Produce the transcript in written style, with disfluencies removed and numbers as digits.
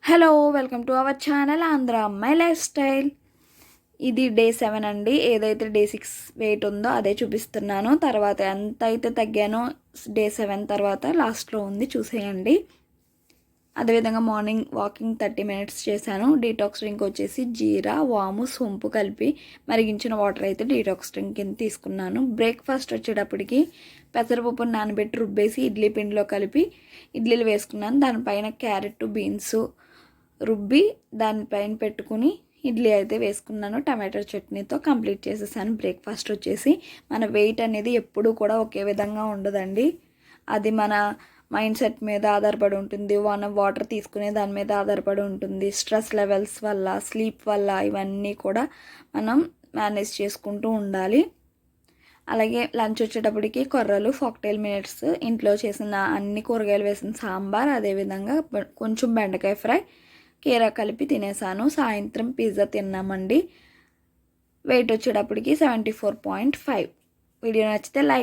Hello welcome to our channel Andhra అమ్మాయి life style. ఇది day 7 అండి. ఏదైతే డే 6 వెయిట్ ఉందో అదే చూపిస్తున్నాను. తర్వాత ఎంత అయితే తగ్గానో డే 7 తర్వాత లాస్ట్లో ఉంది, చూసేయండి. అదేవిధంగా మార్నింగ్ వాకింగ్ 30 మినిట్స్ చేశాను. డీటాక్స్ డ్రింక్ వచ్చేసి జీరా, వాము, సోంపు కలిపి మరిగించిన వాటర్ అయితే డీటాక్స్ డ్రింక్ కింద తీసుకున్నాను. బ్రేక్ఫాస్ట్ వచ్చేటప్పటికి పెసరపప్పును నానబెట్టి రుబ్బేసి ఇడ్లీ పిండిలో కలిపి ఇడ్లీలు వేసుకున్నాను. దానిపైన క్యారెట్, బీన్స్ రుబ్బి దానిపైన పెట్టుకుని ఇడ్లీ అయితే వేసుకున్నాను. టమాటో చట్నీతో కంప్లీట్ చేసేసాను. బ్రేక్ఫాస్ట్ వచ్చేసి మన వెయిట్ అనేది ఎప్పుడూ కూడా ఒకే విధంగా ఉండదండి. అది మన మైండ్ సెట్ మీద ఆధారపడి ఉంటుంది, మనం వాటర్ తీసుకునే దాని మీద ఆధారపడి ఉంటుంది, స్ట్రెస్ లెవెల్స్ వల్ల, స్లీప్ వల్ల, ఇవన్నీ కూడా మనం మేనేజ్ చేసుకుంటూ ఉండాలి. అలాగే లంచ్ వచ్చేటప్పటికి కొర్రలు, కాక్టైల్ మినిట్స్, ఇంట్లో చేసిన అన్ని కూరగాయలు వేసిన సాంబార్, అదేవిధంగా కొంచెం బెండకాయ ఫ్రై, కీరా కలిపి తినేసాను. సాయంత్రం పిజ్జా తిన్నామండి. వెయిట్ వచ్చేటప్పటికి 74.5. వీడియో నచ్చితే లైక్